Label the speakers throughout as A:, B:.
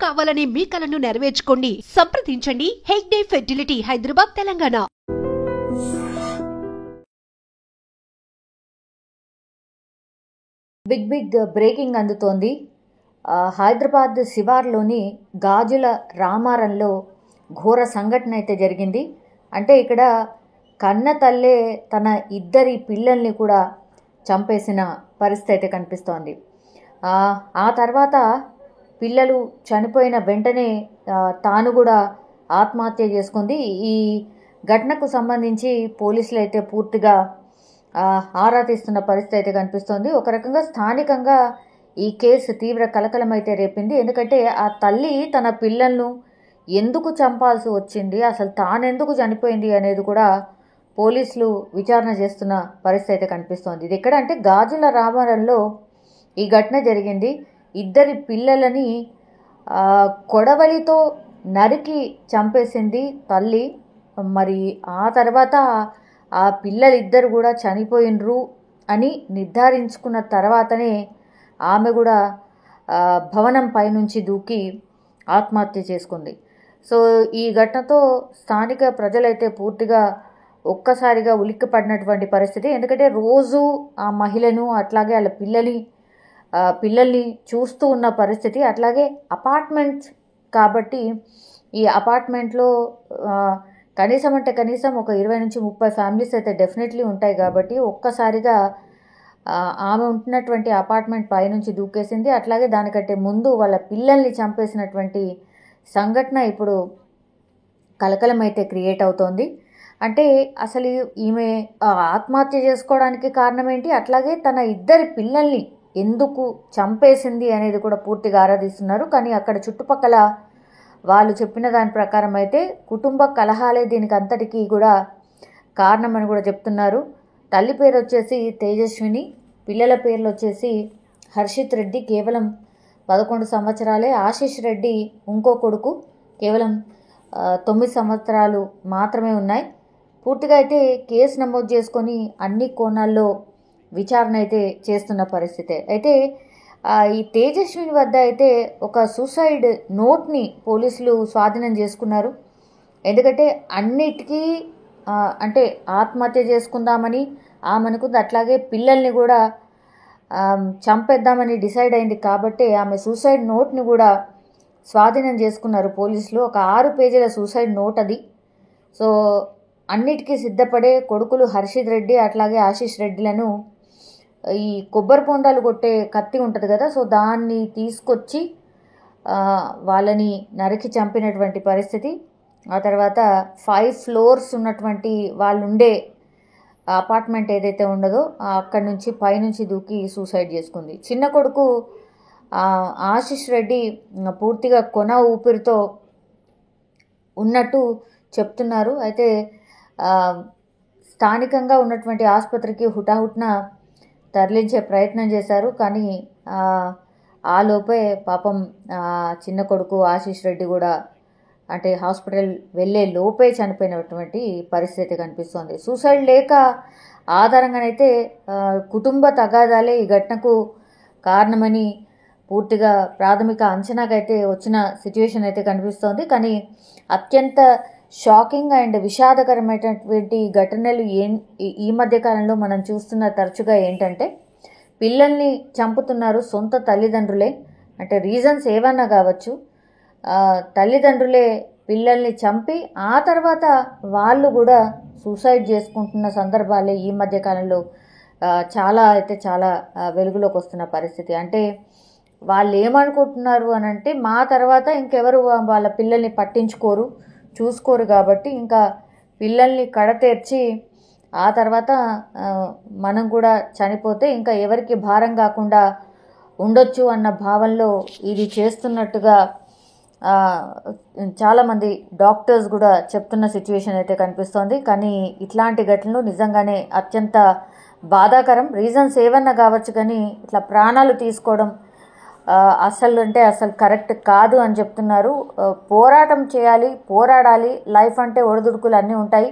A: కావాలనే మీ కలను నెరవేర్చుకోండి. సంప్రదించండి Hegde fertility, Hyderabad, Telangana.
B: Big breaking అందుతోంది. హైదరాబాద్ శివార్లోని గాజుల రామారంలో ఘోర సంఘటన అయితే జరిగింది. అంటే ఇక్కడ కన్న తల్లే తన ఇద్దరి పిల్లల్ని కూడా చంపేసిన పరిస్థితి అయితే కనిపిస్తోంది. ఆ తర్వాత పిల్లలు చనిపోయిన వెంటనే తాను కూడా ఆత్మహత్య చేసుకుంది. ఈ ఘటనకు సంబంధించి పోలీసులు అయితే పూర్తిగా ఆరా తీస్తున్న పరిస్థితి అయితే కనిపిస్తోంది. ఒక రకంగా స్థానికంగా ఈ కేసు తీవ్ర కలకలం అయితే రేపింది. ఎందుకంటే ఆ తల్లి తన పిల్లలను ఎందుకు చంపాల్సి వచ్చింది, అసలు తానెందుకు చనిపోయింది అనేది కూడా పోలీసులు విచారణ చేస్తున్న పరిస్థితి అయితే కనిపిస్తోంది. ఇది ఎక్కడ అంటే గాజుల రామారంలో ఈ ఘటన జరిగింది. ఇద్దరి పిల్లలని కొడవలితో నరికి చంపేసింది తల్లి. మరి ఆ తర్వాత ఆ పిల్లలిద్దరు కూడా చనిపోయినరు అని నిర్ధారించుకున్న తర్వాతనే ఆమె కూడా భవనం పైనుంచి దూకి ఆత్మహత్య చేసుకుంది. సో ఈ ఘటనతో స్థానిక ప్రజలైతే పూర్తిగా ఒక్కసారిగా ఉలిక్కిపడినటువంటి పరిస్థితి. ఎందుకంటే రోజు ఆ మహిళను అట్లాగే వాళ్ళ పిల్లల్ని చూస్తూ ఉన్న పరిస్థితి. అట్లాగే అపార్ట్మెంట్స్ కాబట్టి ఈ అపార్ట్మెంట్లో కనీసం ఒక 20 నుంచి 30 ఫ్యామిలీస్ అయితే డెఫినెట్లీ ఉంటాయి. కాబట్టి ఒక్కసారిగా ఆమె ఉంటున్నటువంటి అపార్ట్మెంట్ పైనుంచి దూకేసింది. అట్లాగే దానికంటే ముందు వాళ్ళ పిల్లల్ని చంపేసినటువంటి సంఘటన ఇప్పుడు కలకలం అయితే క్రియేట్ అవుతోంది. అంటే అసలు ఈమె ఆత్మహత్య చేసుకోవడానికి కారణం ఏంటి, అట్లాగే తన ఇద్దరి పిల్లల్ని ఎందుకు చంపేసింది అనేది కూడా పూర్తిగా ఆరాధిస్తున్నారు. కానీ అక్కడ చుట్టుపక్కల వాళ్ళు చెప్పిన దాని ప్రకారం అయితే కుటుంబ కలహాలే దీనికి అంతటికీ కూడా కారణమని కూడా చెప్తున్నారు. తల్లి పేరు వచ్చేసి తేజస్విని, పిల్లల పేర్లు వచ్చేసి హర్షిత్ రెడ్డి కేవలం 11 సంవత్సరాలే, ఆశీష్ రెడ్డి ఇంకో కొడుకు కేవలం 9 సంవత్సరాలు మాత్రమే ఉన్నాయి. పూర్తిగా అయితే కేసు నమోదు చేసుకొని అన్ని కోణాల్లో విచారణ అయితే చేస్తున్న పరిస్థితే. అయితే ఈ తేజస్విని వద్ద అయితే ఒక సూసైడ్ నోట్ని పోలీసులు స్వాధీనం చేసుకున్నారు. ఎందుకంటే అన్నిటికీ అంటే ఆత్మహత్య చేసుకుందామని ఆమె అనుకుంది, అట్లాగే పిల్లల్ని కూడా చంపేద్దామని డిసైడ్ అయింది. కాబట్టి ఆమె సూసైడ్ నోట్ని కూడా స్వాధీనం చేసుకున్నారు పోలీసులు. ఒక 6 పేజీల సూసైడ్ నోట్ అది. సో అన్నిటికీ సిద్ధపడే కొడుకులు హర్షిత్ రెడ్డి అట్లాగే ఆశీష్ రెడ్డిలను ఈ కొబ్బరి బొండాలు కొట్టే కత్తి ఉంటుంది కదా, సో దాన్ని తీసుకొచ్చి వాళ్ళని నరికి చంపినటువంటి పరిస్థితి. ఆ తర్వాత 5 ఫ్లోర్స్ ఉన్నటువంటి వాళ్ళు ఉండే అపార్ట్మెంట్ ఏదైతే ఉండదో అక్కడి నుంచి పైనుంచి దూకి సూసైడ్ చేసుకుంది. చిన్న కొడుకు ఆశీష్ రెడ్డి పూర్తిగా కొన ఊపిరితో ఉన్నట్టు చెప్తున్నారు. అయితే స్థానికంగా ఉన్నటువంటి ఆసుపత్రికి హుటాహుటిన తరలించే ప్రయత్నం చేశారు. కానీ ఆ లోపే పాపం చిన్న కొడుకు ఆశీష్ రెడ్డి కూడా అంటే హాస్పిటల్ వెళ్ళే లోపే చనిపోయినటువంటి పరిస్థితి కనిపిస్తోంది. సూసైడ్ లేక ఆధారంగానైతే కుటుంబ తగాదాలే ఈ ఘటనకు కారణమని పూర్తిగా ప్రాథమిక అంచనాకైతే వచ్చిన సిచ్యువేషన్ అయితే కనిపిస్తోంది. కానీ అత్యంత షాకింగ్ అండ్ విషాదకరమైనటువంటి ఘటనలు ఈ మధ్య కాలంలో మనం చూస్తున్న తరచుగా ఏంటంటే పిల్లల్ని చంపుతున్నారు సొంత తల్లిదండ్రులే. అంటే రీజన్స్ ఏవన్నా కావచ్చు, తల్లిదండ్రులే పిల్లల్ని చంపి ఆ తర్వాత వాళ్ళు కూడా సూసైడ్ చేసుకుంటున్న సందర్భాలే ఈ మధ్య కాలంలో చాలా వెలుగులోకి వస్తున్న పరిస్థితి. అంటే వాళ్ళు ఏమనుకుంటున్నారు అని అంటే మా తర్వాత ఇంకెవరు వాళ్ళ పిల్లల్ని పట్టించుకోరు, చూసుకోరు, కాబట్టి ఇంకా పిల్లల్ని కడతేర్చి ఆ తర్వాత మనం కూడా చనిపోతే ఇంకా ఎవరికి భారం కాకుండా ఉండొచ్చు అన్న భావనలో ఇది చేస్తున్నట్టుగా చాలామంది డాక్టర్స్ కూడా చెప్తున్న సిచ్యువేషన్ అయితే కనిపిస్తోంది. కానీ ఇట్లాంటి ఘటనలు నిజంగానే అత్యంత బాధాకరం. రీజన్స్ ఏవన్నా కావచ్చు కానీ ఇట్లా ప్రాణాలు తీసుకోవడం అసలు కరెక్ట్ కాదు అని చెప్తున్నారు. పోరాటం చేయాలి, పోరాడాలి. లైఫ్ అంటే ఒడిదుడుకులు అన్నీ ఉంటాయి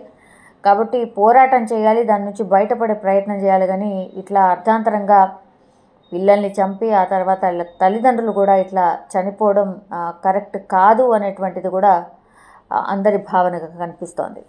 B: కాబట్టి పోరాటం చేయాలి, దాని నుంచి బయటపడే ప్రయత్నం చేయాలి. కానీ ఇట్లా అర్ధాంతరంగా పిల్లల్ని చంపి ఆ తర్వాత వాళ్ళ తల్లిదండ్రులు కూడా ఇట్లా చనిపోవడం కరెక్ట్ కాదు అనేటువంటిది కూడా అందరి భావనగా కనిపిస్తోంది.